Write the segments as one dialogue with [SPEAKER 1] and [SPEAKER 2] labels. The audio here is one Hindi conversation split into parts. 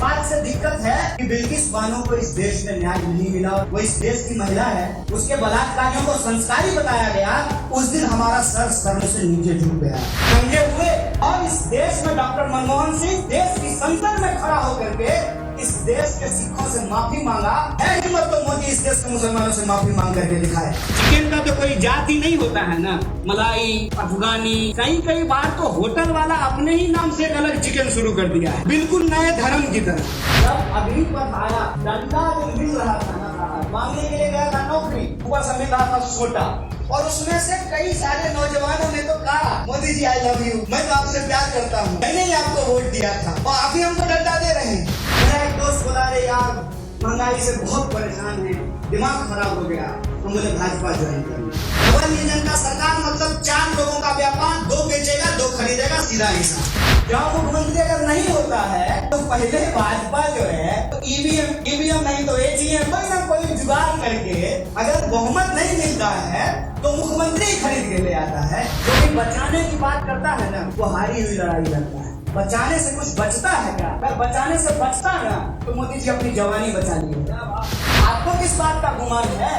[SPEAKER 1] बात से दिक्कत है कि बिल्किस बानो को इस देश में न्याय नहीं मिला। वो इस देश की महिला है, उसके बलात्कारियों को संस्कारी बताया गया। उस दिन हमारा सर सर से नीचे झुक गया, नंगे हुए। और इस देश में डॉक्टर मनमोहन सिंह देश की संसद में खड़ा होकर के इस देश के सिखों से माफी मांगा है। हिम्मत तो मोदी इस देश के मुसलमानों से माफी मांग करके दिखाए। चिकन का तो कोई जाति नहीं होता है ना, मलाई, अफगानी। कई बार तो होटल वाला अपने ही नाम से एक अलग चिकन शुरू कर दिया है, बिल्कुल नए धर्म की तरह। जब अभी पर आया डंडा जो मिल रहा था मांगने के लिए गया था नौकरी, ऊपर से मिल रहा था छोटा। और उसमें से कई सारे नौजवानों ने तो कहा Modi ji I love you, मैं तो आपसे प्यार करता हूँ, मैंने ही आपको वोट दिया था और आप ही हमको डंडा दे रहे हैं। मेरा एक दोस्त बोला रे यार महंगाई से बहुत परेशान है, दिमाग खराब हो गया, हम बोले भाजपा ज्वाइन करेंगे। डबल इंजन का सरकार मतलब 4 लोगों का व्यापार, 2 बेचेगा 2 खरीदेगा, सीधा हिसाब। जब मुख्यमंत्री अगर नहीं होता है तो पहले भाजपा जो है तो ईवीएम नहीं तो एटीएम कोई ना कोई जुगाड़ करके, अगर बहुमत नहीं मिलता है तो मुख्यमंत्री खरीद के ले आता है। जो भी बचाने की बात करता है ना, वो हारी हुई लड़ाई लड़ता है। बचाने से कुछ बचता है क्या? अगर बचाने से बचता है ना तो मोदी जी अपनी जवानी बचा लिए। आपको किस बात का गुमान है?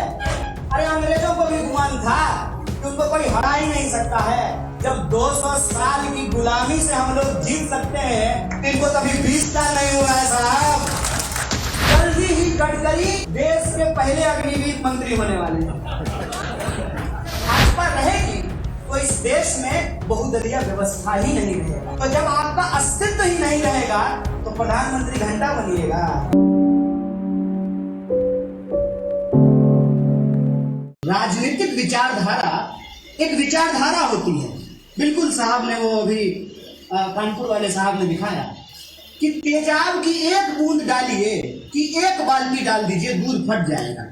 [SPEAKER 1] अरे अंग्रेजों को भी गुमान था कि उनको कोई हरा ही नहीं सकता है। जब 200 साल की गुलामी से हम लोग जीत सकते हैं, इनको तभी 20 साल नहीं हुआ है साहब। जल्दी ही गडकरी देश के पहले अग्निवीर मंत्री होने वाले हैं। भाजपा रहेगी तो इस देश में बहुदलीय व्यवस्था ही नहीं रहेगा। तो जब आपका अस्तित्व ही नहीं रहेगा तो प्रधानमंत्री घंटा बनिएगा। राजनीतिक विचारधारा एक विचारधारा होती है। बिल्कुल साहब ने वो अभी कानपुर वाले साहब ने दिखाया कि तेजाब की एक बूंद डालिए कि एक बाल्टी डाल दीजिए, दूध फट जाएगा।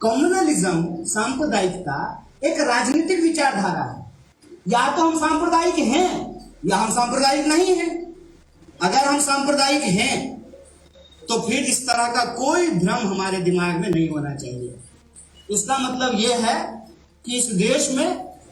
[SPEAKER 1] कम्युनलिज्म, सांप्रदायिकता एक राजनीतिक विचारधारा है। या तो हम सांप्रदायिक हैं या हम सांप्रदायिक नहीं हैं। अगर हम सांप्रदायिक हैं तो फिर इस तरह का कोई भ्रम हमारे दिमाग में नहीं होना चाहिए। इसका मतलब यह है कि इस देश में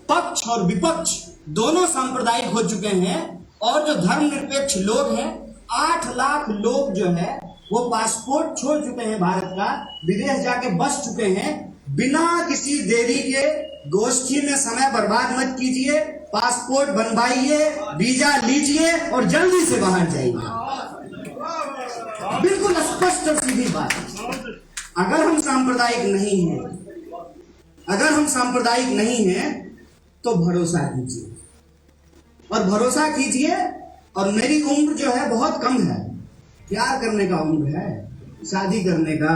[SPEAKER 1] पक्ष और विपक्ष दोनों सांप्रदायिक हो चुके हैं और जो धर्मनिरपेक्ष लोग हैं, 8 लाख लोग जो है वो पासपोर्ट छोड़ चुके हैं भारत का, विदेश जाके बस चुके हैं। बिना किसी देरी के गोष्ठी में समय बर्बाद मत कीजिए, पासपोर्ट बनवाइए, वीजा लीजिए और जल्दी से बाहर जाइए। बिल्कुल स्पष्ट और सीधी बात। अगर हम सांप्रदायिक नहीं हैं तो भरोसा कीजिए और भरोसा कीजिए। और मेरी उम्र जो है बहुत कम है, प्यार करने का उम्र है, शादी करने का,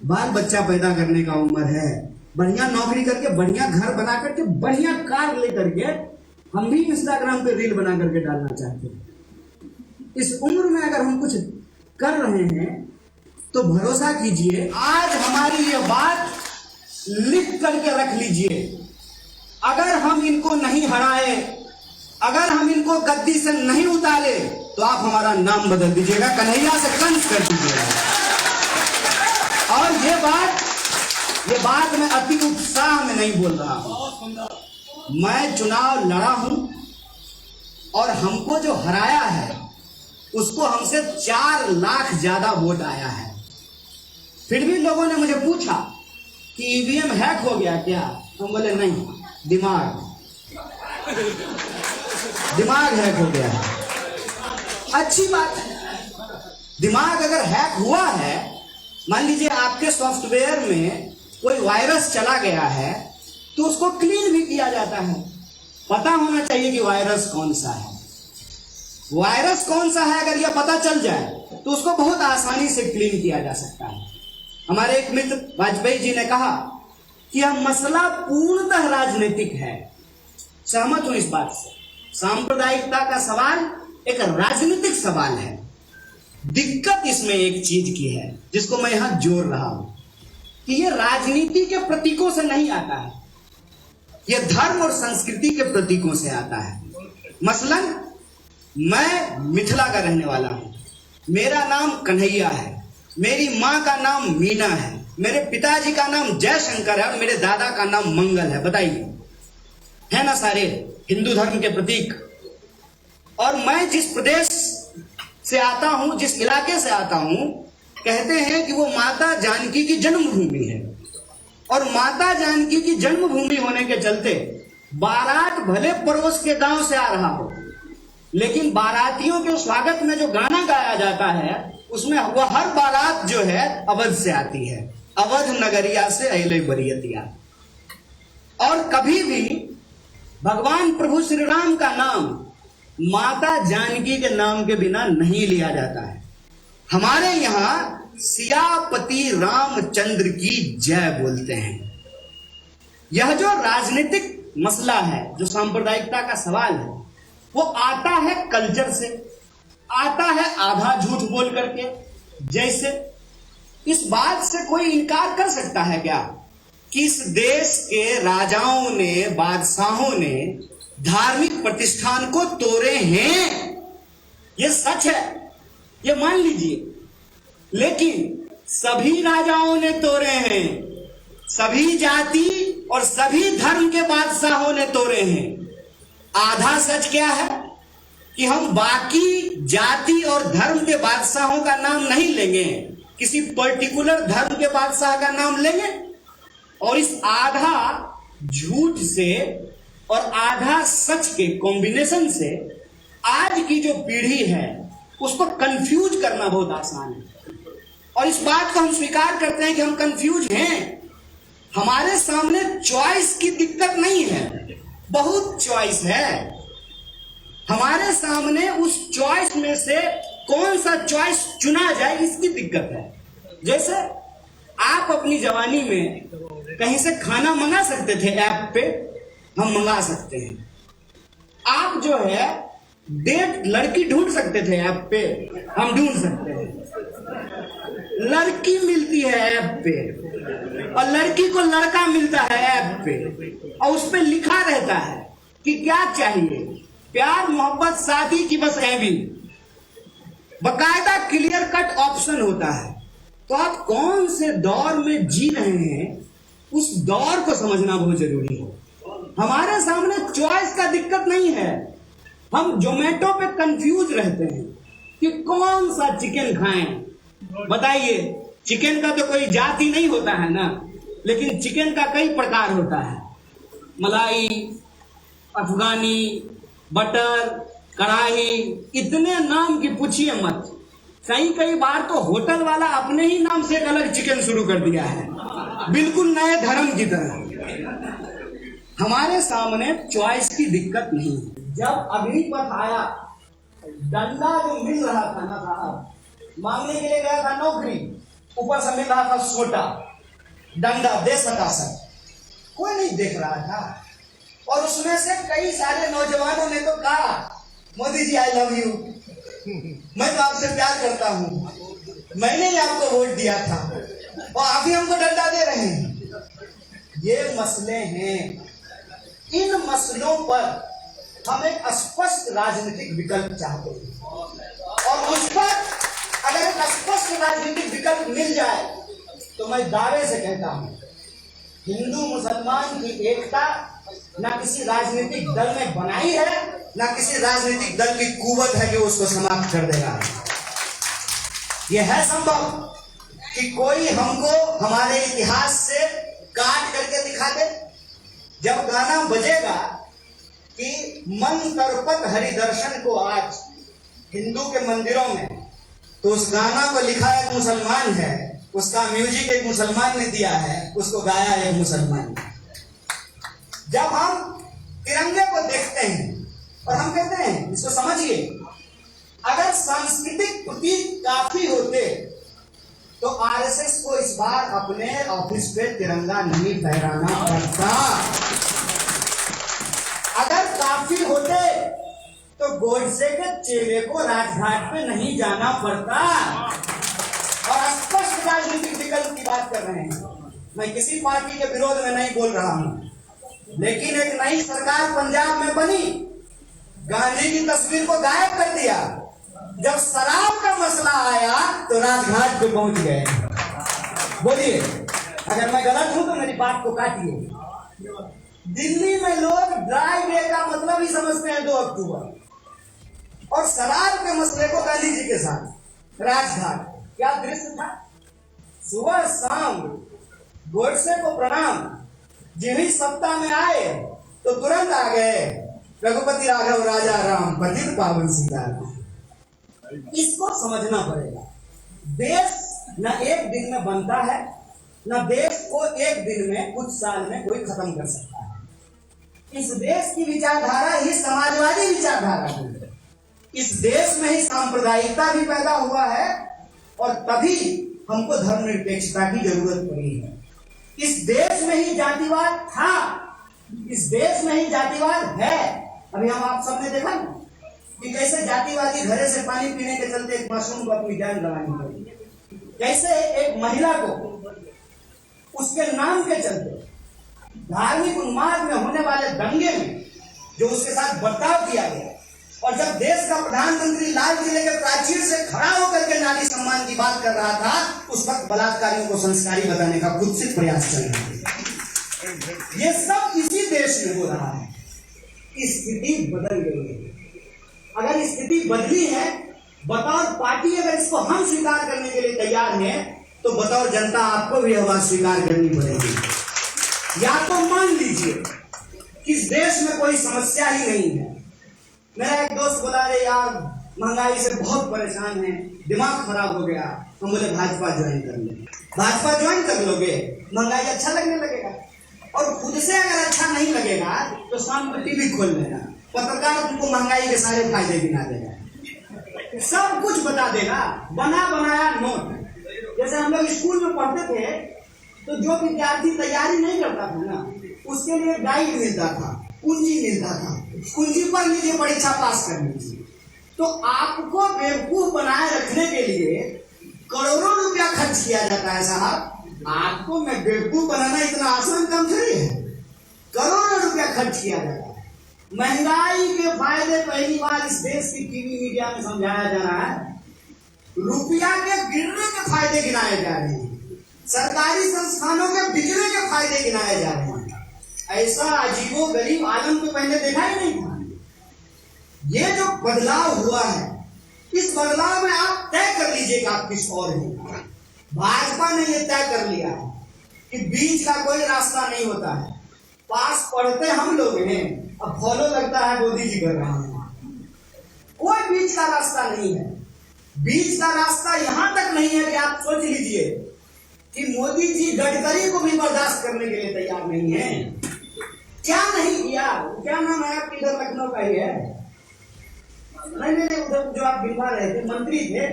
[SPEAKER 1] बाल बच्चा पैदा करने का उम्र है, बढ़िया नौकरी करके, बढ़िया घर बना करके, बढ़िया कार लेकर के हम भी इंस्टाग्राम पे रील बना करके डालना चाहते हैं। इस उम्र में अगर हम कुछ कर रहे हैं तो भरोसा कीजिए। आज हमारी ये बात लिख करके रख लीजिए। अगर हम इनको नहीं हराए, अगर हम इनको गद्दी से नहीं उतारे तो आप हमारा नाम बदल दीजिएगा, कन्हैया से कंस कर दीजिएगा। और ये बात मैं अति उत्साह में नहीं बोल रहा हूं। मैं चुनाव लड़ा हूं और हमको जो हराया है उसको हमसे 4 लाख ज्यादा वोट आया है। फिर भी लोगों ने मुझे पूछा कि ईवीएम हैक हो गया क्या? हम बोले नहीं, दिमाग हैक हो गया है। अच्छी बात है। दिमाग अगर हैक हुआ है, मान लीजिए आपके सॉफ्टवेयर में कोई वायरस चला गया है तो उसको क्लीन भी किया जाता है। पता होना चाहिए कि वायरस कौन सा है। वायरस कौन सा है अगर यह पता चल जाए तो उसको बहुत आसानी से क्लीन किया जा सकता है। हमारे एक मित्र वाजपेयी जी ने कहा कि यह मसला पूर्णतः राजनीतिक है। सहमत हूं इस बात से। सांप्रदायिकता का सवाल एक राजनीतिक सवाल है। दिक्कत इसमें एक चीज की है जिसको मैं यहां जोड़ रहा हूं कि यह राजनीति के प्रतीकों से नहीं आता है, यह धर्म और संस्कृति के प्रतीकों से आता है। मसलन मैं मिथिला का रहने वाला हूं, मेरा नाम कन्हैया है, मेरी मां का नाम मीना है, मेरे पिताजी का नाम जयशंकर है और मेरे दादा का नाम मंगल है। बताइए, है ना सारे हिंदू धर्म के प्रतीक। और मैं जिस प्रदेश से आता हूं, जिस इलाके से आता हूं, कहते हैं कि वो माता जानकी की जन्मभूमि है। और माता जानकी की जन्मभूमि होने के चलते बारात भले पड़ोस के गांव से आ रहा हो, लेकिन बारातियों के स्वागत में जो गाना गाया जाता है उसमें वह हर बारात जो है अवध से आती है, अवध नगरिया से अइले बरियतिया। और कभी भी भगवान प्रभु श्री राम का नाम माता जानकी के नाम के बिना नहीं लिया जाता है। हमारे यहाँ सियापति रामचंद्र की जय बोलते हैं। यह जो राजनीतिक मसला है, जो सांप्रदायिकता का सवाल है, वो आता है कल्चर से, आता है आधा झूठ बोल करके। जैसे इस बात से कोई इनकार कर सकता है क्या कि इस देश के राजाओं ने, बादशाहों ने धार्मिक प्रतिष्ठान को तोड़े हैं? ये सच है, ये मान लीजिए। लेकिन सभी राजाओं ने तोड़े हैं, सभी जाति और सभी धर्म के बादशाहों ने तोड़े हैं। आधा सच क्या है कि हम बाकी जाति और धर्म के बादशाहों का नाम नहीं लेंगे, किसी पर्टिकुलर धर्म के बादशाह का नाम लेंगे, और इस आधा झूठ से और आधा सच के कॉम्बिनेशन से आज की जो पीढ़ी है उसको कंफ्यूज करना बहुत आसान है। और इस बात को हम स्वीकार करते हैं कि हम कंफ्यूज हैं। हमारे सामने चॉइस की दिक्कत नहीं है, बहुत चॉइस है। हमारे सामने उस चॉइस में से कौन सा चॉइस चुना जाए इसकी दिक्कत है। जैसे आप अपनी जवानी में कहीं से खाना मंगा सकते थे, ऐप पे हम मंगा सकते हैं। आप जो है डेट लड़की ढूंढ सकते थे, ऐप पे हम ढूंढ सकते हैं। लड़की मिलती है ऐप पे और लड़की को लड़का मिलता है ऐप पे, और उस पे लिखा रहता है कि क्या चाहिए, प्यार मोहब्बत शादी की बस एवी, बकायदा क्लियर कट ऑप्शन होता है। तो आप कौन से दौर में जी रहे हैं उस दौर को समझना बहुत जरूरी है। हमारे सामने चॉइस का दिक्कत नहीं है, हम जोमेटो पे कंफ्यूज रहते हैं कि कौन सा चिकन खाएं। बताइए, चिकन का तो कोई जाति नहीं होता है ना, लेकिन चिकन का कई प्रकार होता है, मलाई, अफगानी, बटर, कढ़ाई, इतने नाम की पूछिए मत। कई बार तो होटल वाला अपने ही नाम से एक अलग चिकन शुरू कर दिया है, बिल्कुल नए धर्म की तरह। हमारे सामने चॉइस की दिक्कत नहीं है। जब अग्निपथ आया, डंडा जो मिल रहा था ना साहब, मांगने के लिए गया था नौकरी, ऊपर से मिल रहा था सोटा, डंडा दे सका सर, कोई नहीं देख रहा था। और उसमें से कई सारे नौजवानों ने तो कहा, Modi ji I love you, मैं तो आपसे प्यार करता हूं, मैंने ही आपको वोट दिया था और आप ही हमको डंडा दे रहे हैं। ये मसले हैं। इन मसलों पर हम एक स्पष्ट राजनीतिक विकल्प चाहते हैं, और उस पर अगर एक स्पष्ट राजनीतिक विकल्प मिल जाए तो मैं दावे से कहता हूं, हिंदू मुसलमान की एकता ना किसी राजनीतिक दल ने बनाई है, ना किसी राजनीतिक दल की कुवत है कि उसको समाप्त कर देगा। यह है संभव कि कोई हमको हमारे इतिहास से काट करके दिखा दे। जब गाना बजेगा कि मन तर्पत हरि दर्शन को आज हिंदू के मंदिरों में, तो उस गाना को लिखा एक मुसलमान है, उसका म्यूजिक एक मुसलमान ने दिया है, उसको गाया एक मुसलमान ने। जब हम तिरंगे को देखते हैं और हम कहते हैं, इसको समझिए, अगर सांस्कृतिक प्रतीक काफी होते तो आरएसएस को इस बार अपने ऑफिस पे तिरंगा नहीं फहराना पड़ता। अगर काफी होते तो गोडसे के चेले को राजघाट पे नहीं जाना पड़ता। और स्पष्ट राजनीतिक विकल्प की बात कर रहे हैं। मैं किसी पार्टी के विरोध में नहीं बोल रहा हूं, लेकिन एक नई सरकार पंजाब में बनी, गांधी की तस्वीर को गायब कर दिया। जब शराब का मसला आया तो राजघाट पे पहुंच गए। बोलिए, अगर मैं गलत हूं तो मेरी बात को काटिए। दिल्ली में लोग ड्राई डे का मतलब ही समझते हैं 2 अक्टूबर। और शराब के मसले को गांधी जी के साथ राजघाट, क्या दृश्य था। सुबह शाम गोडसे को प्रणाम, जिन्हीं सत्ता में आए तो तुरंत आ गए रघुपति राघव राजा राम पतित पावन सीताराम। इसको समझना पड़ेगा। देश न एक दिन में बनता है, न देश को एक दिन में कुछ साल में कोई खत्म कर सकता है। इस देश की विचारधारा ही समाजवादी विचारधारा है। इस देश में ही सांप्रदायिकता भी पैदा हुआ है और तभी हमको धर्मनिरपेक्षता की जरूरत पड़ी है। इस देश में ही जातिवाद था, इस देश में ही जातिवाद है। अभी हम आप सबने देखा ना कि कैसे जातिवादी घरे से पानी पीने के चलते एक मासूम को अपनी जान गंवानी पड़ी, कैसे एक महिला को उसके नाम के चलते धार्मिक उन्माद में होने वाले दंगे में जो उसके साथ बर्ताव किया गया, और जब देश का प्रधानमंत्री लाल किले के प्राचीर से खड़ा होकर के नारी सम्मान की बात कर रहा था, उस वक्त बलात्कारियों को संस्कारी बताने का कुत्सित प्रयास चल रहा है। ये सब इसी देश में हो रहा है। स्थिति बदल गई है। अगर स्थिति बदली है, बतौर पार्टी अगर इसको हम स्वीकार करने के लिए तैयार हैं, तो बतौर जनता आपको भी यह बात स्वीकार करनी पड़ेगी। या तो मान लीजिए कि इस देश में कोई समस्या ही नहीं है। मेरा एक दोस्त बोला, अरे यार महंगाई से बहुत परेशान है, दिमाग खराब हो गया। हम बोले भाजपा ज्वाइन कर ले। भाजपा ज्वाइन कर लोगे, महंगाई अच्छा लगने लगेगा। और खुद से अगर अच्छा नहीं लगेगा तो शाम को टीवी खोल लेना, पत्रकार तुमको महंगाई के सारे फायदे गिना देगा, सब कुछ बता देगा, बना बनाया नोट। जैसे हम लोग स्कूल में पढ़ते थे तो जो विद्यार्थी तैयारी नहीं करता था ना, उसके लिए गाइड मिलता था, कुंजी मिलता था, कुंजी पढ़ लीजिए, परीक्षा पास कर लीजिए। तो आपको बेवकूफ बनाए रखने के लिए करोड़ों रुपया खर्च किया जाता है साहब। आपको मैं बेवकूफ बनाना इतना आसान काम थोड़ी है। करोड़ों रुपया खर्च किया जाता है। महंगाई के फायदे पहली बार इस देश की टीवी मीडिया में समझाया जा रहा है। रुपया के गिरने के फायदे गिनाए जा रहे हैं, सरकारी संस्थानों के बिकने के फायदे गिनाए जा रहे हैं। ऐसा अजीबो गरीब आलम तो पहले देखा ही नहीं था। ये जो बदलाव हुआ है, इस बदलाव में आप तय कर लीजिए आप किस और हैं। भाजपा ने ये तय कर लिया है कि बीच का कोई रास्ता नहीं होता है। पास पढ़ते हम लोग हैं, अब फॉलो लगता है मोदी जी कर रहा है। कोई बीच का रास्ता नहीं है। बीच का रास्ता यहां तक नहीं है कि आप सोच लीजिए कि मोदी जी गडकरी को भी बर्दाश्त करने के लिए तैयार नहीं है। क्या नहीं किया? क्या नाम है आपके? इधर लखनऊ का ही है। नहीं, उधर जो आप दिखा रहे थे मंत्री थे,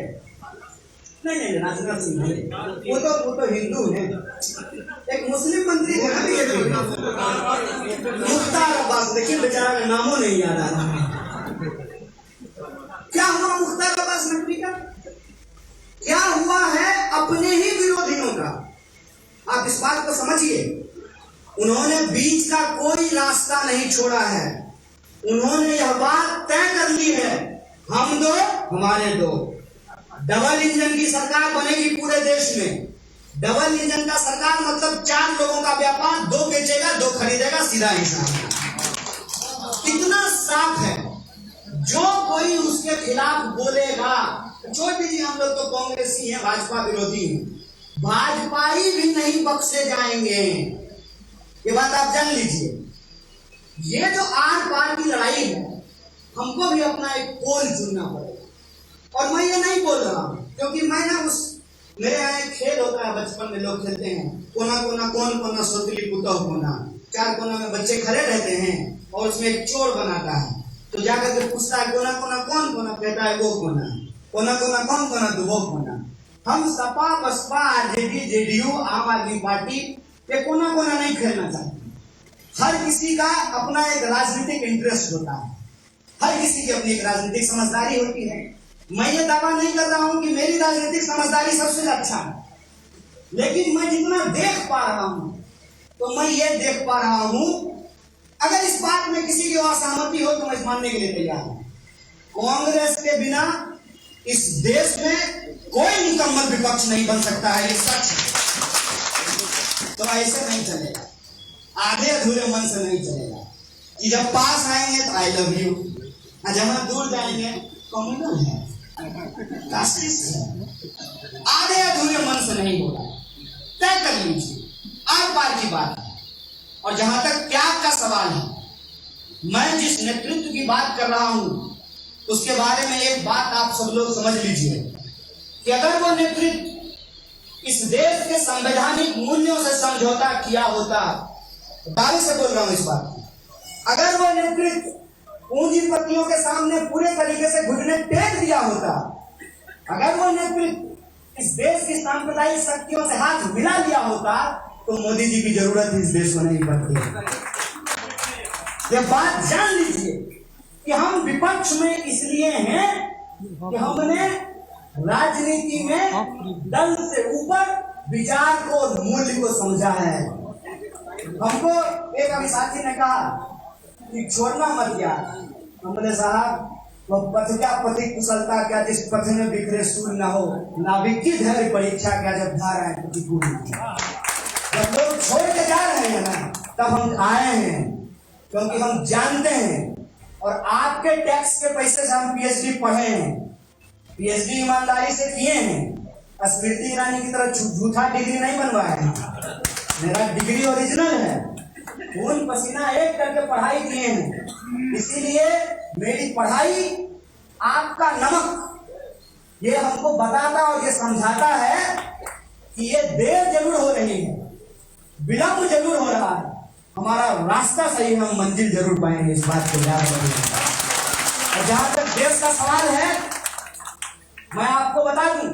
[SPEAKER 1] नहीं राजनाथ सिंह नहीं, वो तो हिंदू है। एक मुस्लिम मंत्री थे ना बीजेपी, मुख्तार अब्बास, लेकिन बेचारा का नामों नहीं याद आ रहा। क्या हुआ मुख्तार अब्बास नकवी का? क्या हुआ है अपने ही विरोधियों का? आप इस बात को समझिए। उन्होंने बीच का कोई रास्ता नहीं छोड़ा है। उन्होंने यह बात तय कर ली है, हम दो हमारे दो। डबल इंजन की सरकार बनेगी पूरे देश में। डबल इंजन का सरकार मतलब 4 लोगों का व्यापार, 2 बेचेगा 2 खरीदेगा, सीधा हिसाब। कितना साफ है। जो कोई उसके खिलाफ बोलेगा, छोड़ दीजिए, हम लोग तो कांग्रेसी हैं, भाजपा विरोधी हैं, भाजपाई भी नहीं बख्शे जाएंगे। ये बात आप जान लीजिए। ये जो आर पार की लड़ाई है, हमको भी अपना एक पोल चुनना पड़ेगा। और मैं ये नहीं बोल रहा हूं क्योंकि मैं ना मेरे यहाँ एक खेल होता है, बचपन में लोग खेलते हैं, कोना कोना कौन कोना सोतली पुतौ कोना। 4 कोना में बच्चे खड़े रहते हैं और उसमें एक चोर बनाता है, तो जाकर के पूछता है कोना कोना कौन कोना, कहता है वो कोना। कोना कोना कौन कोना, तो वो कोना। हम सपा बसपा आरजेडी जेडीयू आम आदमी पार्टी ये कोना कोना नहीं खेलना चाहते। हर किसी का अपना एक राजनीतिक इंटरेस्ट होता है, हर किसी की अपनी एक राजनीतिक समझदारी होती है। मैं ये दावा नहीं कर रहा हूं कि मेरी राजनीतिक समझदारी सबसे अच्छा है, लेकिन मैं जितना देख पा रहा हूं तो मैं ये देख पा रहा हूं, अगर इस बात में किसी की असहमति हो तो मैं मानने के लिए तैयार हूं। कांग्रेस के बिना इस देश में कोई निकम्मल विपक्ष नहीं बन सकता है, ये सच है। तो ऐसे नहीं चलेगा, आधे अधूरे मन से नहीं चलेगा कि जब पास आएंगे तो आई लव यू, जहां दूर जाएंगे कम्युनल है, राष्ट्रीय है, आधे अधूरे मन से नहीं होगा। तय कर लीजिए, आर पार की बात है। और जहां तक त्याग का सवाल है, मैं जिस नेतृत्व की बात कर रहा हूं उसके बारे में एक बात आप सब लोग समझ लीजिए कि अगर वो नेतृत्व इस देश के संवैधानिक मूल्यों से समझौता किया होता, दावे से बोल रहा हूं इस बात की, अगर वो नेतृत्व पूंजीपतियों के सामने पूरे तरीके से घुटने टेक दिया होता, अगर वो नेतृत्व इस देश की सांप्रदायिक शक्तियों से हाथ मिला लिया होता, तो मोदी जी की जरूरत इस देश को नहीं पड़ती। ये बात जान लीजिए कि हम विपक्ष में इसलिए हैं कि हमने राजनीति में दल से ऊपर विचार को और मूल्य को समझा है। हमको एक अभी साथी ने कहा कि छोड़ना मत यार, हमने साहब वो पथ क्या पति कुशलता क्या, जिस पथ में बिखरे सूर न हो, नाविक की धैर्य परीक्षा क्या, जब धाराएं प्रतिकूल न। जब लोग छोड़ के जा रहे हैं ना, तब हम आए हैं, क्योंकि हम जानते हैं और आपके टैक्स के पैसे से हम पीएचडी पढ़े हैं, पीएचडी ईमानदारी से किए हैं। स्मृति ईरानी की तरह झूठा डिग्री नहीं बनवाया है, मेरा डिग्री ओरिजिनल है, खून पसीना एक करके पढ़ाई किए हैं। इसीलिए मेरी पढ़ाई आपका नमक ये हमको बताता और ये समझाता है कि ये देर जरूर हो रही है, विलंब जरूर हो रहा है, हमारा रास्ता सही, हम मंजिल जरूर पाएंगे, इस बात को याद रखिए। और जहां तक देश का सवाल है, मैं आपको बता दूं,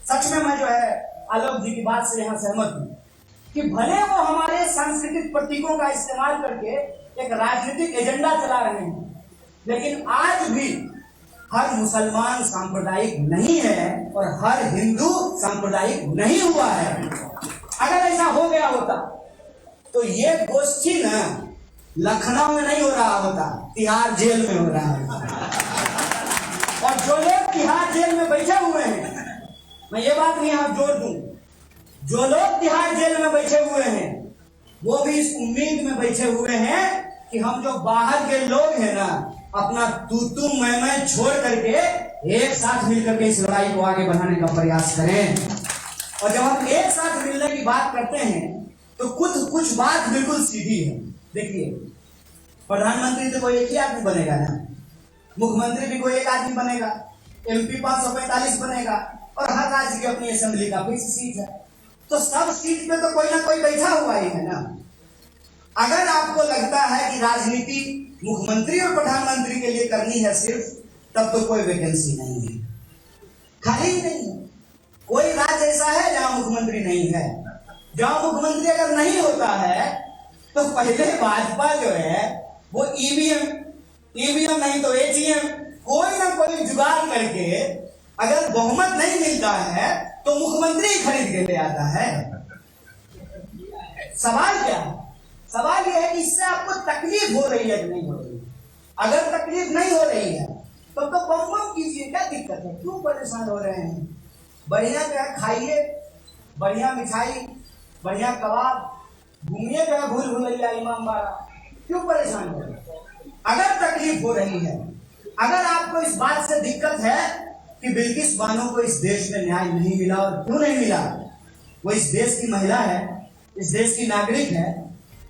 [SPEAKER 1] सच में मैं जो है आलोक जी की बात से यहां सहमत हूं कि भले वो हमारे सांस्कृतिक प्रतीकों का इस्तेमाल करके एक राजनीतिक एजेंडा चला रहे हैं, लेकिन आज भी हर मुसलमान सांप्रदायिक नहीं है और हर हिंदू सांप्रदायिक नहीं हुआ है। अगर ऐसा हो गया होता तो ये गोष्ठी ना लखनऊ में नहीं हो रहा होता, तिहाड़ जेल में हो रहा है। और जो लोग तिहाड़ जेल में बैठे हुए हैं, मैं ये बात नहीं यहां जोड़ दूं, जो लोग तिहाड़ जेल में बैठे हुए हैं वो भी इस उम्मीद में बैठे हुए हैं कि हम जो बाहर के लोग हैं ना, अपना तू मैं छोड़ करके एक साथ मिलकर के इस लड़ाई को आगे बढ़ाने का प्रयास करें। और जब हम एक साथ मिलने की बात करते हैं तो कुछ बात बिल्कुल सीधी है। देखिए, प्रधानमंत्री तो कोई एक ही आदमी बनेगा ना, मुख्यमंत्री भी कोई एक आदमी बनेगा, एमपी 545 बनेगा, और हर राज्य की अपनी असेंबली का फिक्स सीट है, तो सब सीट पे तो कोई ना कोई बैठा हुआ ही है ना। अगर आपको लगता है कि राजनीति मुख्यमंत्री और प्रधानमंत्री के लिए करनी है सिर्फ, तब तो कोई वैकेंसी नहीं है, खाली ही नहीं है। कोई राज्य ऐसा है जहां मुख्यमंत्री नहीं है। जहां मुख्यमंत्री अगर नहीं होता है तो पहले भाजपा जो है वो ईवीएम नहीं तो एटीएम, कोई ना कोई जुगाड़ करके, अगर बहुमत नहीं मिलता है तो मुख्यमंत्री खरीद के ले आता है। सवाल क्या है? सवाल यह है कि इससे आपको तकलीफ हो रही है कि नहीं हो रही है। अगर तकलीफ नहीं हो रही है तो बम कीजिए, क्या दिक्कत है, क्यों परेशान हो रहे हैं? बढ़िया जो है खाइए, बढ़िया मिठाई, बढ़िया कबाब, घूमिए जो है भूल भुलैया इमामबाड़ा, क्यों परेशान हो रहे हैं? अगर तकलीफ हो रही है, अगर आपको इस बात से दिक्कत है कि बिल्किस बानो को इस देश में न्याय नहीं मिला, और क्यों नहीं मिला, वो इस देश की महिला है, इस देश की नागरिक है,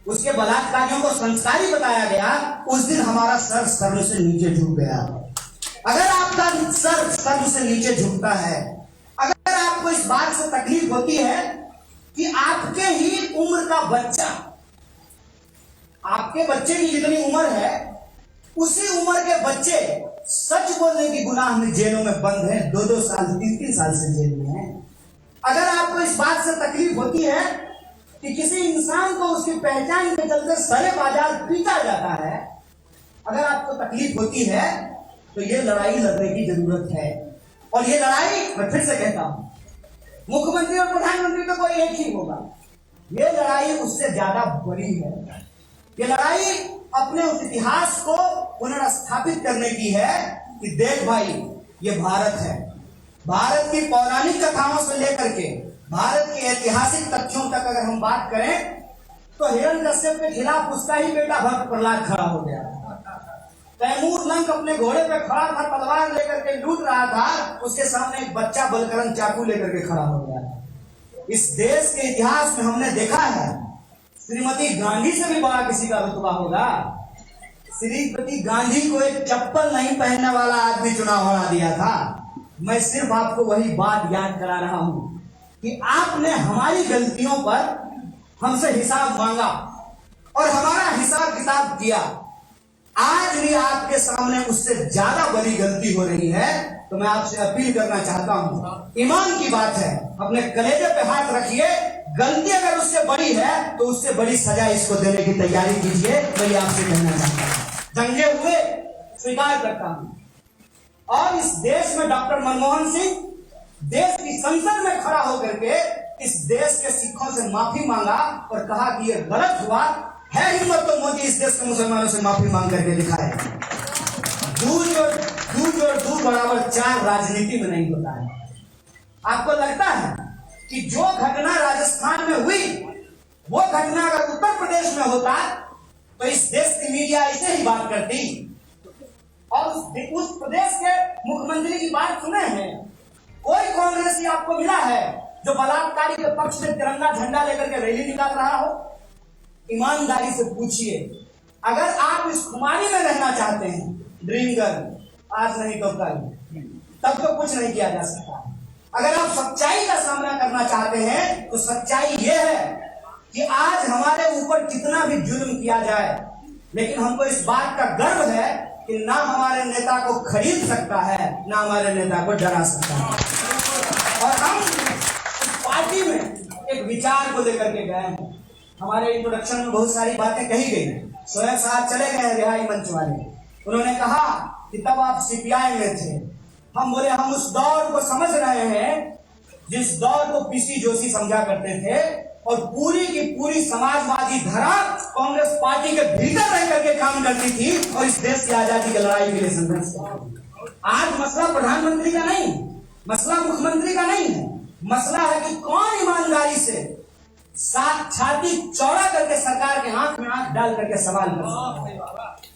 [SPEAKER 1] उसके बलात्कारियों को संस्कारी बताया गया, उस दिन हमारा सर सर्व से नीचे झुक गया। अगर आपका सर सर्व से नीचे झुकता है, अगर आपको इस बात से तकलीफ होती है कि आपके ही उम्र का बच्चा, आपके बच्चे की जितनी उम्र है उसी उम्र के बच्चे सच बोलने की गुनाह में जेलों में बंद है, 2-2 साल 3-3 साल से जेल में है। अगर आपको इस बात से तकलीफ होती है कि किसी इंसान को उसकी पहचान के चलते सरे बाजार पीटा जाता है, अगर आपको तकलीफ होती है तो ये लड़ाई लड़ने की जरूरत है। और ये लड़ाई मैं फिर से कहता हूं, मुख्यमंत्री और प्रधानमंत्री तो कोई एक ही होगा, ये लड़ाई उससे ज्यादा बड़ी है। ये लड़ाई अपने उस इतिहास को पुनर्स्थापित करने की है कि देख भाई, ये भारत है। भारत की पौराणिक कथाओं से लेकर के भारत के ऐतिहासिक तथ्यों तक अगर हम बात करें तो हिरण्यकश्यप के खिलाफ उसका ही बेटा भक्त प्रहलाद खड़ा हो गया। तैमूर लंक अपने घोड़े पे खड़ा था, तलवार लेकर के लूट रहा था, उसके सामने एक बच्चा बलकरन चाकू लेकर के खड़ा हो गया। इस देश के इतिहास में हमने देखा है, श्रीमती गांधी से भी बड़ा किसी का रुतबा होगा। श्रीमती गांधी को एक चप्पल नहीं पहनने वाला आदमी चुनाव हरा दिया था। मैं सिर्फ आपको वही बात याद करा रहा हूं कि आपने हमारी गलतियों पर हमसे हिसाब मांगा और हमारा हिसाब किताब किया। आज भी आपके सामने उससे ज्यादा बड़ी गलती हो रही है, तो मैं आपसे अपील करना चाहता हूं, ईमान की बात है, अपने कलेजे पे हाथ रखिए। गलती अगर उससे बड़ी है तो उससे बड़ी सजा इसको देने की तैयारी कीजिए। मैं ये आपसे कहना चाहता हूं, दंगे हुए स्वीकार करता हूं। और इस देश में डॉक्टर मनमोहन सिंह देश की संसद में खड़ा होकर के इस देश के सिखों से माफी मांगा और कहा कि ये गलत हुआ है। हिम्मत तो मोदी इस देश के मुसलमानों से माफी मांग करके दिखाए। दूध और दूध बराबर 4 राजनीति में नहीं होता है। आपको लगता है कि जो घटना राजस्थान में हुई वो घटना अगर उत्तर प्रदेश में होता तो इस देश की मीडिया ऐसे ही बात करती। और उस प्रदेश के मुख्यमंत्री की बात सुने हैं? कोई कांग्रेसी आपको मिला है जो बलात्कारी के पक्ष में तिरंगा झंडा लेकर के रैली निकाल रहा हो? ईमानदारी से पूछिए, अगर आप इस खुमारी में रहना चाहते हैं, ड्रीम गर्ल, आज नहीं तो कल, तब तो कुछ नहीं किया जा सकता। अगर आप सच्चाई का सामना करना चाहते हैं तो सच्चाई यह है कि आज हमारे ऊपर कितना भी जुल्म किया जाए, लेकिन हमको इस बात का गर्व है कि ना हमारे नेता को खरीद सकता है, ना हमारे नेता को डरा सकता है। और हम इस पार्टी में एक विचार को लेकर के गए हैं। हमारे इंट्रोडक्शन में बहुत सारी बातें कही गई। स्वयं साहब चले गए रिहाई मंच वाले, उन्होंने कहा कि तब आप सीपीआई में थे। हम बोले हम उस दौर को समझ रहे हैं जिस दौर को पीसी जोशी समझा करते थे, और पूरी की पूरी समाजवादी धारा कांग्रेस पार्टी के भीतर रह करके काम करती थी और इस देश की आजादी की लड़ाई के लिए संघर्ष करती। आज मसला प्रधानमंत्री का नहीं, मसला मुख्यमंत्री का नहीं है, मसला है कि कौन ईमानदारी से छाती चौड़ा करके सरकार के आंख में आंख डाल करके सवाल कर सकता है,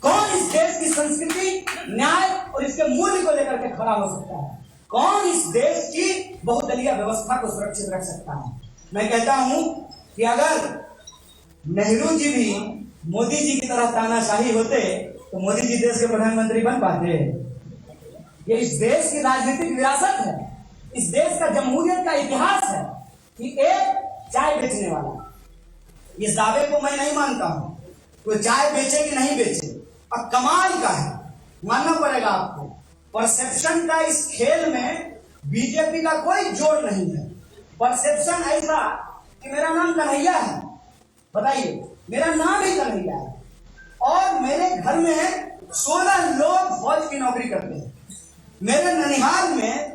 [SPEAKER 1] कौन इस देश की संस्कृति, न्याय और इसके मूल्य को लेकर के खड़ा हो सकता है, कौन इस देश की बहुदलीय व्यवस्था को सुरक्षित रख सकता है। मैं कहता हूं कि अगर नेहरू जी भी मोदी जी की तरह तानाशाही होते तो मोदी जी देश के प्रधानमंत्री बन पाते। ये इस देश की राजनीतिक विरासत है, इस देश का जमहूरियत का इतिहास है कि एक चाय बेचने वाला, इस दावे को मैं नहीं मानता हूं, कोई चाय बेचे कि नहीं बेचे, अब कमाल का है, मानना पड़ेगा आपको। परसेप्शन का इस खेल में बीजेपी का कोई जोड़ नहीं है। परसेप्शन ऐसा कि मेरा नाम कन्हैया है, बताइए, मेरा नाम ही कन्हैया है और मेरे घर में 16 लोग फौज की नौकरी करते हैं। मेरे ननिहाल में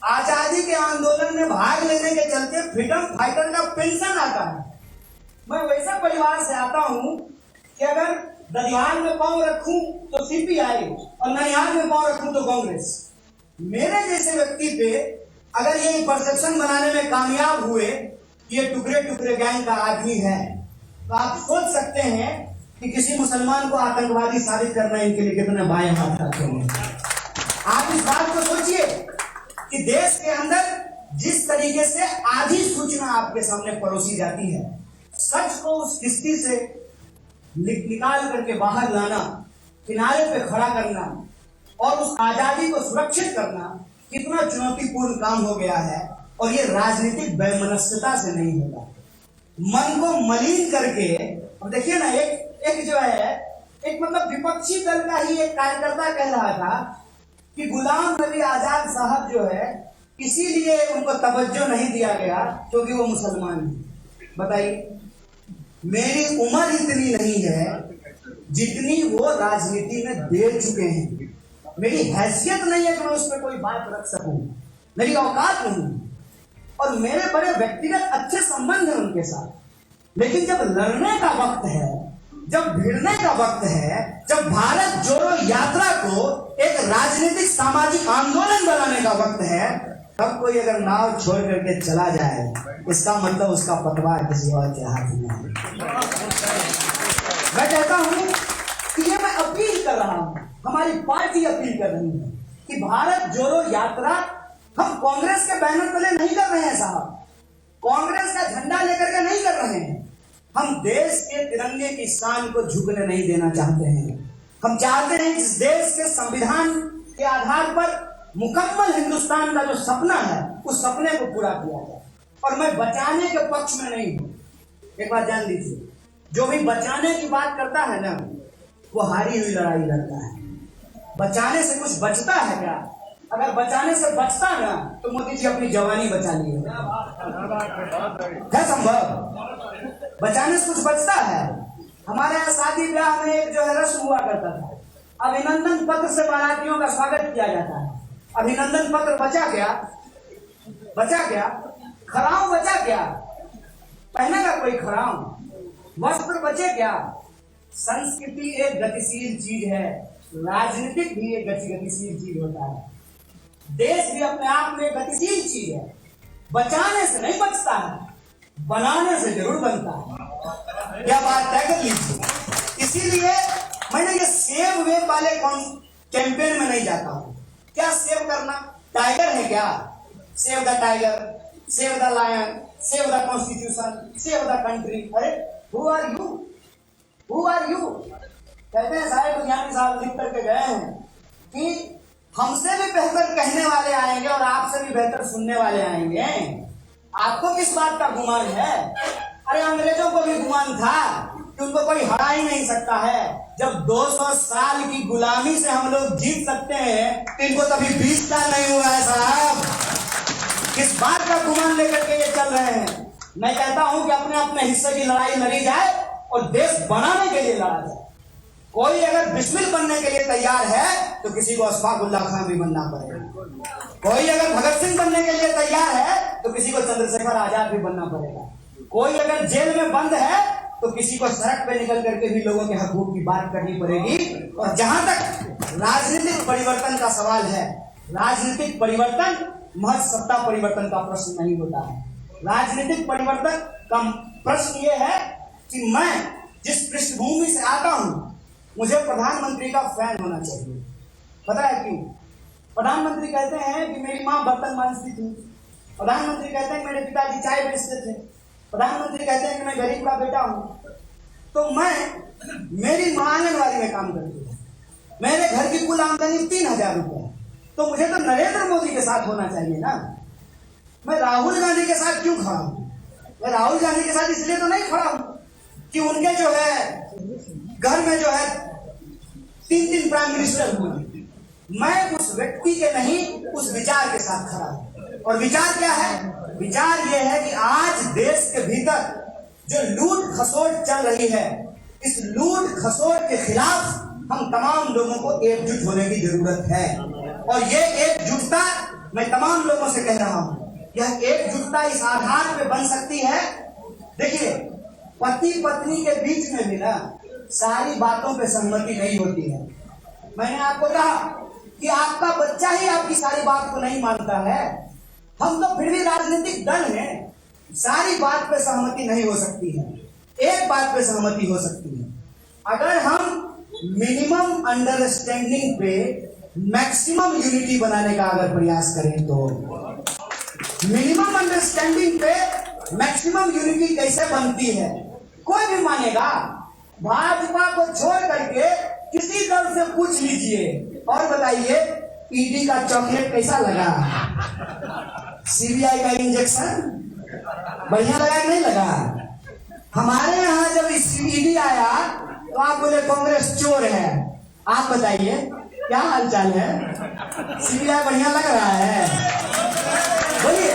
[SPEAKER 1] आजादी के आंदोलन में भाग लेने के चलते फ्रीडम फाइटर का पेंशन आता है। मैं वैसा परिवार से आता हूं कि अगर दनिहाल में पांव रखूं तो सीपीआई और ननिहाल में पांव रखूं तो कांग्रेस। मेरे जैसे व्यक्ति पे अगर ये परसेप्शन बनाने में कामयाब हुए कि ये टुकड़े टुकड़े गैंग का आदमी है, तो आप सोच सकते हैं कि किसी मुसलमान को आतंकवादी साबित करना इनके लिए कितने बाएं हाथ रखते हैं। आप इस बात को सोचिए कि देश के अंदर जिस तरीके से आधी सूचना आपके सामने परोसी जाती है, सच को उस किस्ती से निकाल करके बाहर लाना, किनारे पे खड़ा करना और उस आजादी को सुरक्षित करना कितना चुनौतीपूर्ण काम हो गया है। और ये राजनीतिक वैमनस्यता से नहीं होगा, मन को मलिन करके। और देखिए ना, एक जो है, एक मतलब विपक्षी दल का ही एक कार्यकर्ता कह रहा था कि गुलाम नबी आजाद साहब जो है इसीलिए उनको तवज्जो नहीं दिया गया क्योंकि वो मुसलमान है। बताइए, मेरी उम्र इतनी नहीं है जितनी वो राजनीति में दे चुके हैं। मेरी हैसियत नहीं है कि मैं उस पर कोई बात रख सकूं, मेरी औकात नहीं, और मेरे बड़े व्यक्तिगत अच्छे संबंध हैं उनके साथ। लेकिन जब लड़ने का वक्त है, जब भिड़ने का वक्त है, जब भारत जोड़ो यात्रा को एक राजनीतिक सामाजिक आंदोलन बनाने का वक्त है, तब कोई अगर नाव छोड़ करके चला जाए, इसका मतलब उसका पतवार किसी और के हाथ में है। मैं कहता हूं ये मैं अपील कर रहा हूं, हमारी पार्टी अपील कर रही है कि भारत जोड़ो यात्रा हम कांग्रेस के बैनर तले नहीं कर रहे हैं साहब, कांग्रेस का झंडा लेकर के नहीं कर रहे हैं। हम देश के तिरंगे की शान को झुकने नहीं देना चाहते हैं। हम चाहते हैं कि इस देश के संविधान के आधार पर मुकम्मल हिंदुस्तान का जो सपना है उस सपने को पूरा किया जाए। और मैं बचाने के पक्ष में नहीं हूं, एक बात जान लीजिए, जो भी बचाने की बात करता है ना वो हारी हुई लड़ाई लड़ता है। बचाने से कुछ बचता है क्या? अगर बचाने से बचता ना तो मोदी जी अपनी जवानी बचा लिए है संभव? बचाने से कुछ बचता है? हमारे यहाँ शादी ब्याह में एक जो है रस्म हुआ करता था, अभिनंदन पत्र से बारातियों का स्वागत किया जाता है। अभिनंदन पत्र बचा क्या? बचा क्या? खराम बचा क्या? पहनेगा कोई खराम? वस्त्र बचे क्या? संस्कृति एक गतिशील चीज है, राजनीतिक भी एक गतिशील चीज होता है। देश भी अपने आप में गतिशील चीज है। बचाने से नहीं बचता है, बनाने से जरूर बनता है। क्या बात तय कर लीजिए। इसीलिए मैंने ये सेव वेव वाले कैंपेन में नहीं जाता हूं। क्या सेव करना? टाइगर है क्या? Save the tiger, save the lion, save the constitution, save the country. अरे who are you? Who are you? कहते हैं साहब ज्ञानी साहब लिख करके गए हैं कि हमसे भी बेहतर कहने वाले आएंगे और आपसे भी बेहतर सुनने वाले आएंगे। आपको किस बात का गुमान है? अरे अंग्रेजों को भी गुमान था कि उनको कोई हरा ही नहीं सकता है। जब 200 साल की गुलामी से हम लोग जीत सकते हैं तो इनको कभी 20 साल नहीं हुआ है साहब। किस बात का गुमान लेकर के ये चल रहे हैं? मैं कहता हूं कि अपने अपने हिस्से की लड़ाई लड़ी जाए और देश बनाने के लिए लड़ा जाए। कोई अगर बिस्मिल बनने के लिए तैयार है तो किसी को अशफाकुल्लाह खान भी बनना पड़ेगा। कोई अगर भगत सिंह बनने के लिए तैयार है तो किसी को चंद्रशेखर आजाद भी बनना पड़ेगा। कोई अगर जेल में बंद है तो किसी को सड़क पे निकल करके भी लोगों के हकूक की बात करनी पड़ेगी। और जहां तक राजनीतिक परिवर्तन का सवाल है, राजनीतिक परिवर्तन महज सत्ता परिवर्तन का प्रश्न नहीं होता है। राजनीतिक परिवर्तन का प्रश्न यह है कि मैं जिस पृष्ठभूमि से आता हूं मुझे प्रधानमंत्री का फैन होना चाहिए। पता है क्यों? प्रधानमंत्री कहते हैं कि मेरी माँ बर्तन मांजती थी, प्रधानमंत्री कहते हैं मेरे पिताजी चाय बेचते थे, प्रधानमंत्री कहते हैं कि मैं गरीब का बेटा हूं। तो मेरी माँ आंगनबाड़ी में काम करती है, मेरे घर की कुल आमदनी 3000 रुपए है। तो मुझे तो नरेंद्र मोदी के साथ होना चाहिए ना। मैं राहुल गांधी के साथ क्यों खड़ा हूं? मैं राहुल गांधी के साथ इसलिए तो नहीं खड़ा हूं कि उनके जो है घर में जो है 3 प्राइम मिनिस्टर हुए। मैं उस व्यक्ति के नहीं उस विचार के साथ खड़ा हूं। और विचार क्या है? विचार यह है कि आज देश के भीतर जो लूट खसोट चल रही है, इस लूट खसोट के खिलाफ हम तमाम लोगों को एकजुट होने की जरूरत है। और ये एकजुटता मैं तमाम लोगों से कह रहा हूं, यह एकजुटता इस आधार पे बन सकती है। देखिए, पति पत्नी के बीच में भी ना सारी बातों पे सहमति नहीं होती है। मैंने आपको कहा कि आपका बच्चा ही आपकी सारी बात को नहीं मानता है। हम तो फिर भी राजनीतिक दल हैं, सारी बात पे सहमति नहीं हो सकती है। एक बात पे सहमति हो सकती है, अगर हम मिनिमम अंडरस्टैंडिंग पे मैक्सिमम यूनिटी बनाने का अगर प्रयास करें तो। मिनिमम अंडरस्टैंडिंग पे मैक्सिमम यूनिटी कैसे बनती है? कोई भी मानेगा। भाजपा को छोड़ करके किसी दल से पूछ लीजिए और बताइए ईडी का चॉकलेट कैसा लगा, सीबीआई का इंजेक्शन बढ़िया लगा कि नहीं लगा? हमारे यहाँ जब ईडी आया तो आप बोले कांग्रेस चोर है। आप बताइए क्या हालचाल है? सीबीआई बढ़िया लग रहा है? बोलिए।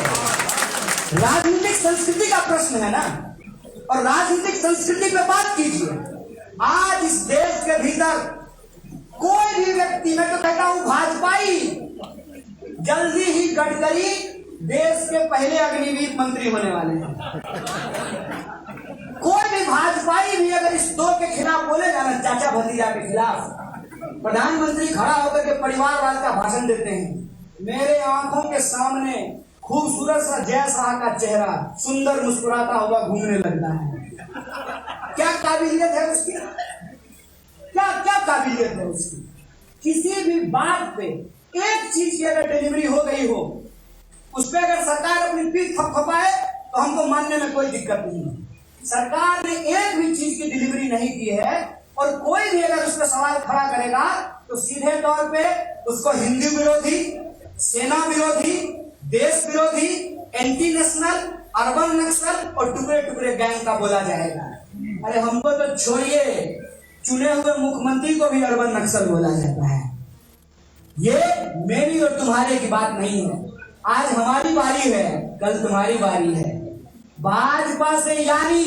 [SPEAKER 1] राजनीतिक संस्कृति का प्रश्न है ना, और राजनीतिक संस्कृति पे बात कीजिए। आज इस देश के भीतर कोई भी व्यक्ति, मैं तो कहता हूं भाजपाई, जल्दी ही गडकरी देश के पहले अग्निवीर मंत्री होने वाले हैं। कोई भी भाजपाई भी अगर इस दो के खिलाफ बोलेगा ना, चाचा भतीजा के खिलाफ, प्रधानमंत्री खड़ा होकर के परिवारवाद का भाषण देते हैं। मेरे आंखों के सामने खूबसूरत सा जय शाह का चेहरा सुंदर मुस्कुराता हुआ घूमने लगता है। क्या काबिलियत है उसकी? क्या क्या काबिलियत है उसकी। किसी भी बात पे एक चीज की अगर डिलीवरी हो गई हो, उस पर अगर सरकार अपनी पीठ थपथपाए तो हमको मानने में कोई दिक्कत नहीं है। सरकार ने एक भी चीज की डिलीवरी नहीं की है, और कोई भी अगर उस पर सवाल खड़ा करेगा तो सीधे तौर पे उसको हिंदू विरोधी, सेना विरोधी, देश विरोधी, एंटी नेशनल, अर्बन नक्सल और टुकड़े टुकड़े गैंग का बोला जाएगा। अरे हमको तो छोड़िए, चुने हुए मुख्यमंत्री को भी अर्बन नक्सल बोला जाता है। ये मेरी और तुम्हारे की बात नहीं है। आज हमारी बारी है, कल तुम्हारी बारी है। भाजपा से यानी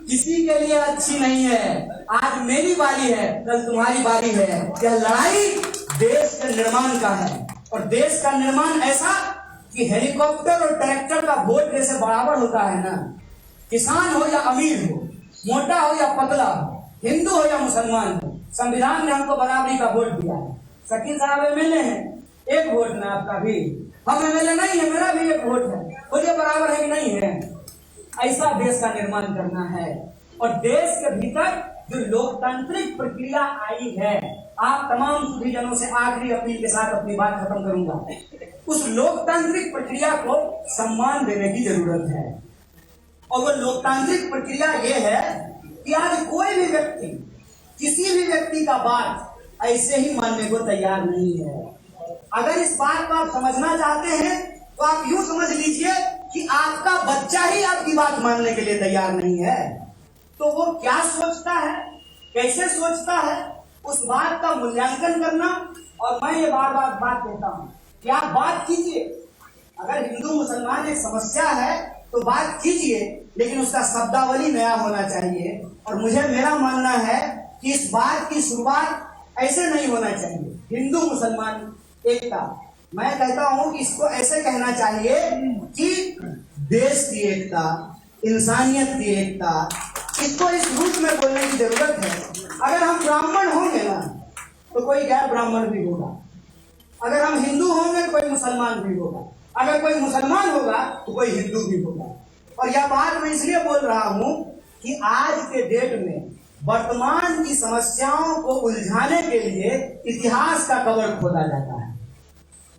[SPEAKER 1] किसी के लिए अच्छी नहीं है। आज मेरी बारी है, कल तुम्हारी बारी है। यह लड़ाई देश के निर्माण का है, और देश का निर्माण ऐसा कि हेलीकॉप्टर और ट्रैक्टर का वोट जैसे बराबर होता है ना। किसान हो या अमीर हो, मोटा हो या पतला हो, हिंदू हो या मुसलमान हो, संविधान ने हमको बराबरी का वोट दिया है। शकील साहब एमएलए हैं, एक वोट ना आपका भी। हम एमएलए नहीं है, मेरा भी एक वोट है। बोलिए बराबर है कि नहीं है? ऐसा देश का निर्माण करना है। और देश के भीतर जो लोकतांत्रिक प्रक्रिया आई है, आप तमाम सुधीजनों से आखिरी अपील के साथ अपनी बात खत्म करूंगा। उस लोकतांत्रिक प्रक्रिया को सम्मान देने की जरूरत है। और वो लोकतांत्रिक प्रक्रिया ये है कि आज कोई भी व्यक्ति किसी भी व्यक्ति का बात ऐसे ही मानने को तैयार नहीं है। अगर इस बात को आप समझना चाहते हैं तो आप यूं समझ लीजिए कि आपका बच्चा ही आपकी बात मानने के लिए तैयार नहीं है। तो वो क्या सोचता है, कैसे सोचता है, उस बात का मूल्यांकन करना। और मैं ये बार बार बात कहता हूं कि आप बात कीजिए। अगर हिंदू मुसलमान एक समस्या है तो बात कीजिए, लेकिन उसका शब्दावली नया होना चाहिए। और मुझे मेरा मानना है कि इस बात की शुरुआत ऐसे नहीं होना चाहिए, हिंदू मुसलमान एकता। मैं कहता हूं कि इसको ऐसे कहना चाहिए कि देश की एकता, इंसानियत की एकता। इसको इस रूप में बोलने की जरूरत है। अगर हम ब्राह्मण होंगे ना तो कोई गैर ब्राह्मण भी होगा, अगर हम हिंदू होंगे कोई मुसलमान भी होगा, अगर कोई मुसलमान होगा तो कोई हिंदू भी होगा। और यह बात मैं इसलिए बोल रहा हूं कि आज के डेट में वर्तमान की समस्याओं को उलझाने के लिए इतिहास का कवर खोदा जाता है।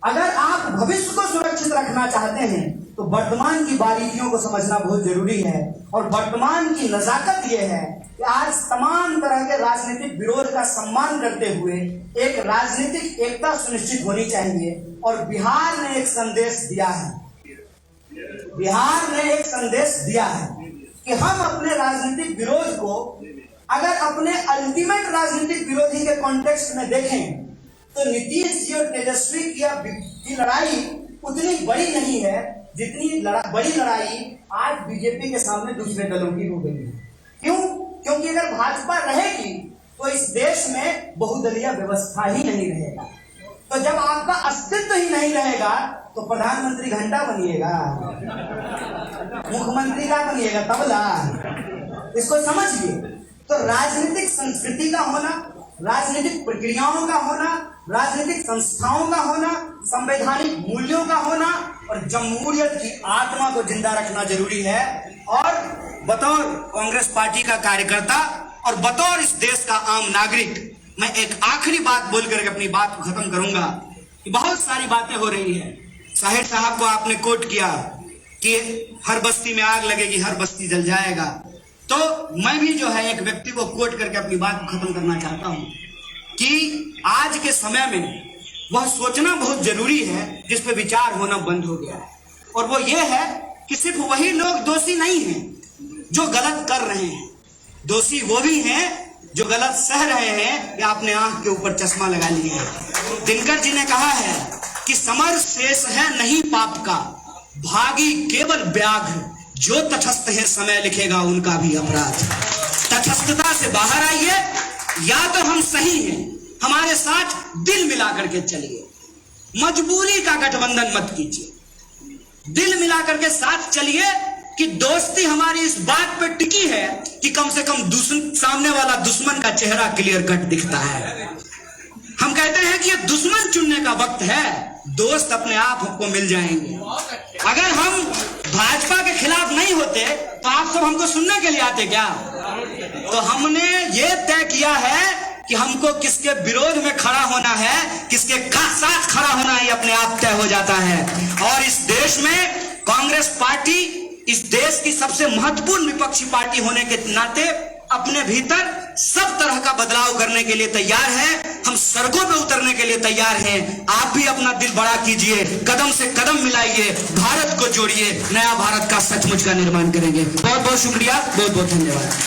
[SPEAKER 1] अगर आप भविष्य को सुरक्षित रखना चाहते हैं तो वर्तमान की बारीकियों को समझना बहुत जरूरी है। और वर्तमान की नजाकत यह है कि आज तमाम तरह के राजनीतिक विरोध का सम्मान करते हुए एक राजनीतिक एकता सुनिश्चित होनी चाहिए। और बिहार ने एक संदेश दिया है, बिहार ने एक संदेश दिया है कि हम अपने राजनीतिक विरोध को अगर अपने अल्टीमेट राजनीतिक विरोधी के कॉन्टेक्स्ट में देखें तो नीतीश जी और तेजस्वी की लड़ाई उतनी बड़ी नहीं है जितनी बड़ी लड़ाई आज बीजेपी के सामने दूसरे दलों की हो गई है। क्यों? क्योंकि अगर भाजपा रहेगी तो इस देश में बहुदलीय व्यवस्था ही नहीं रहेगा। तो जब आपका अस्तित्व ही नहीं रहेगा तो प्रधानमंत्री घंटा बनिएगा, मुख्यमंत्री का बनिएगा, तबला। इसको समझिए। तो राजनीतिक संस्कृति का होना, राजनीतिक प्रक्रियाओं का होना, राजनीतिक संस्थाओं का होना, संवैधानिक मूल्यों का होना और जमहूरियत की आत्मा को जिंदा रखना जरूरी है। और बतौर कांग्रेस पार्टी का कार्यकर्ता और बतौर इस देश का आम नागरिक मैं एक आखिरी बात बोलकर अपनी बात को खत्म करूंगा कि बहुत सारी बातें हो रही है। साहिर साहब को आपने कोट किया कि हर बस्ती में आग लगेगी, हर बस्ती जल जाएगा। तो मैं भी जो है एक व्यक्ति को कोट करके अपनी बात को खत्म करना चाहता हूं कि आज के समय में वह सोचना बहुत जरूरी है जिस पे विचार होना बंद हो गया है। और वो ये है कि सिर्फ वही लोग दोषी नहीं हैं जो गलत कर रहे हैं, दोषी वो भी हैं जो गलत सह रहे हैं या अपने आंख के ऊपर चश्मा लगा लिए हैं। दिनकर जी ने कहा है कि समर शेष है नहीं पाप का, भागी केवल व्याघ्र, जो तटस्थ है समय लिखेगा उनका भी अपराध। तटस्थता से बाहर आइए, या तो हम सही हैं, हमारे साथ दिल मिला करके चलिए, मजबूरी का गठबंधन मत कीजिए, दिल मिला करके साथ चलिए कि दोस्ती हमारी इस बात पे टिकी है कि कम से कम सामने वाला दुश्मन का चेहरा क्लियर कट दिखता है। हम कहते हैं कि ये दुश्मन चुनने का वक्त है, दोस्त अपने आप हमको मिल जाएंगे। अगर हम भाजपा के खिलाफ नहीं होते तो आप सब हमको सुनने के लिए आते क्या? तो हमने ये तय किया है कि हमको किसके विरोध में खड़ा होना है, किसके साथ खड़ा होना है, अपने आप तय हो जाता है। और इस देश में कांग्रेस पार्टी इस देश की सबसे महत्वपूर्ण विपक्षी पार्टी होने के नाते अपने भीतर सब तरह का बदलाव करने के लिए तैयार है। हम सड़कों पे उतरने के लिए तैयार हैं। आप भी अपना दिल बड़ा कीजिए, कदम से कदम मिलाइए, भारत को जोड़िए, नया भारत का सचमुच का निर्माण करेंगे। बहुत बहुत शुक्रिया, बहुत बहुत धन्यवाद।